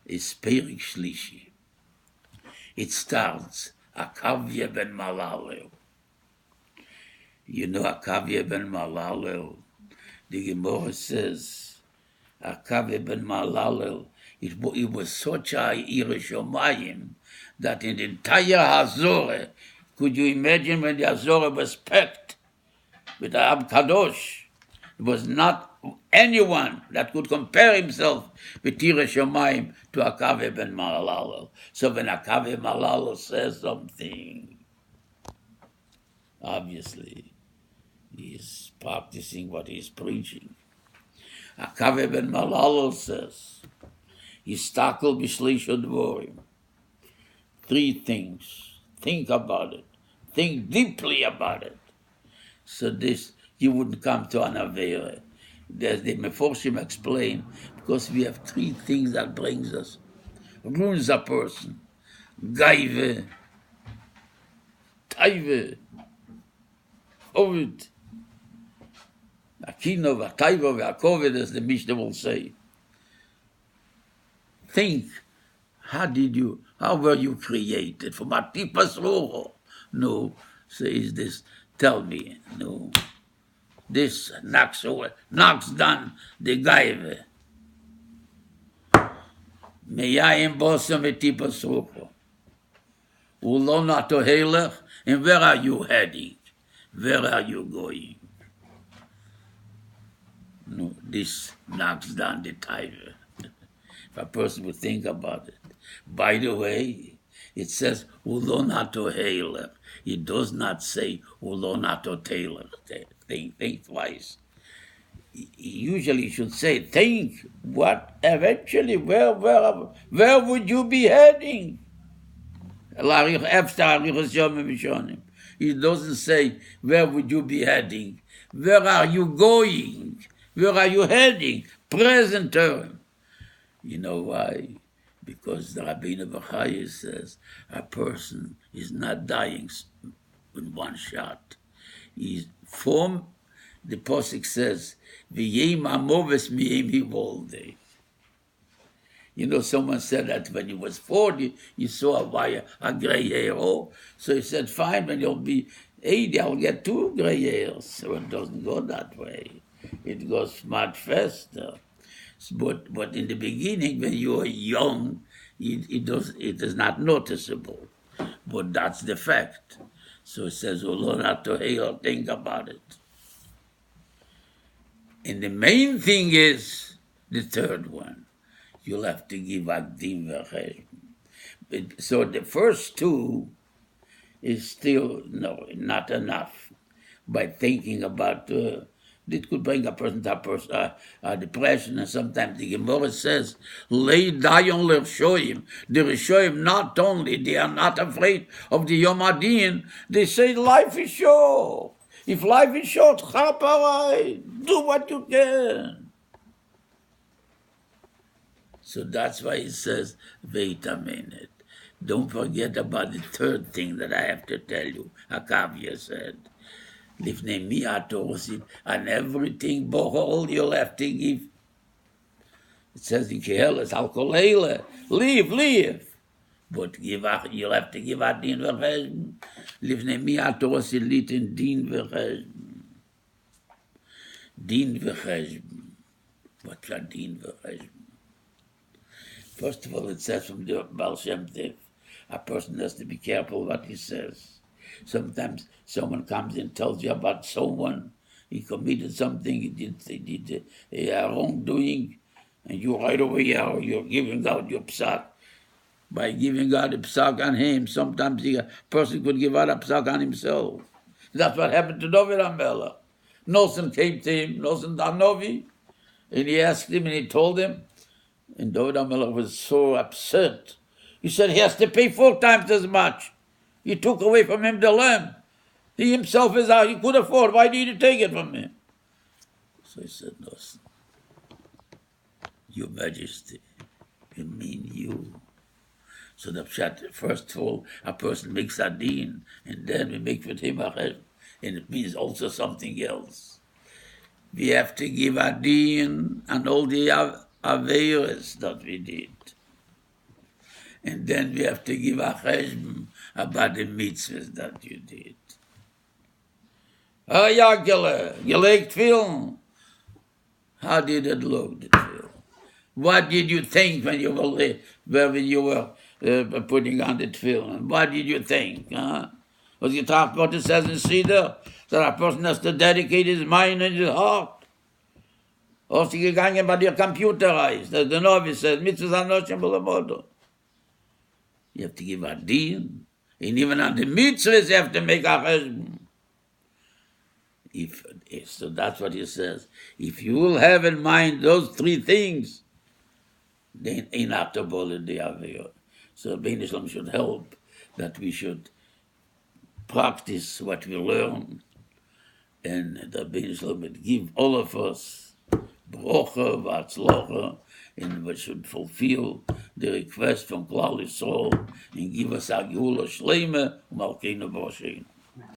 is Perik Shlishi. It starts, Akavya ben Malalel. You know Akavya ben Malalel? The Gemara says, Akavya ben Malalel, it was such a Irish Omayim that in the entire Hazorah, could you imagine when the Hazorah was packed with the Ab Kadosh? There was not anyone that could compare himself with Irish Omayim to Akavya ben Malalel. So when Akavya Malalel says something, obviously, he's practicing what he's preaching. Akavya ben Malalel says, Yistakel b'shlish dvorim. 3 things. Think about it. Think deeply about it. So this, you wouldn't come to an Avera. There's the Meforshim explain, because we have 3 things that brings us, ruins a person. Gaive, Taive, Ovid. Akino, Vataiva, Vakovid, as the Mishnah will say. Think, how were you created? From a tipas roho? No, says this, tell me, no. This knocks down the gaive. Meyayim bosom et tipas roho. Ulona to helech, and where are you heading? Where are you going? No, this knocks down the tiger. If a person would think about it. By the way, it says, Ulonato Heiler. It does not say Ulonato Taylor. Think twice. Usually should say, think what eventually, where would you be heading? It doesn't say, where would you be heading? Where are you going? Where are you heading? Present term. You know why? Because the Rabbeinu Bachaya says a person is not dying in one shot. He's from, the Pasuk says, V'yem amoves miyem hivolde. You know, someone said that when he was 40, he saw a gray hair. Oh, so he said, fine, when you'll be 80, I'll get 2 gray hairs. So it doesn't go that way. It goes much faster. But in the beginning, when you are young, it is not noticeable. But that's the fact. So it says, think about it. And the main thing is the third one. You'll have to give Akdim v'cheshbon. So the first 2 is still not enough. By thinking about it could bring a person to a depression, and sometimes the Gemara says, lay dayon l'rishoyim. The Rishoyim, not only they are not afraid of the Yom Adin, they say life is short. If life is short, chaparai, do what you can. So that's why it says, wait a minute. Don't forget about the third thing that I have to tell you. Akavya said, and everything, behold, you'll have to give. It says in Keheles, Alkolele, leave. But you'll have to give a din v'cheshbon. Lifnei mi atosid litin din v'cheshbon. Din v'cheshbon. What's a din v'cheshbon? First of all, it says from the Baal Shem Tov, a person has to be careful what he says. Sometimes someone comes and tells you about someone, he committed something, he did a wrongdoing, and you right away you're giving out your psak. By giving out a psak on him, sometimes a person could give out a psak on himself. That's what happened to David HaMelech. Nosson came to him, Nosson Danovi, and he asked him and he told him, and David HaMelech was so upset. He said he has to pay 4 times as much. You took away from him the lamb. He himself is out. He could afford. Why did you take it from him? So he said, no, Your Majesty, you mean you. So the pshat, first of all, a person makes a din, and then we make with him a chesed, and it means also something else. We have to give a din and all the averes that we did. And then we have to give a cheshbon about the mitzvahs that you did. Oh, Yakele, you like tefillin? How did it look, the tefillin? What did you think when you were putting on the tefillin? What did you think? Huh? Was you talk about it says in Seder that a person has to dedicate his mind and his heart? Or sie gegangen bei dir computerized? The novice says, mitzvahs anoshim b'lemodo. You have to give a din. And even on the mitzvahs, you have to make a cheshbon. So that's what he says. If you will have in mind those three things, then enough to bullet the aviyot. So Bein Shalom should help that we should practice what we learn, and that Bein Shalom would give all of us brocha v'atzlocha, and we should fulfill the request from Klal Yisrael and give us a geula shleima u'malkeinu b'rosheinu.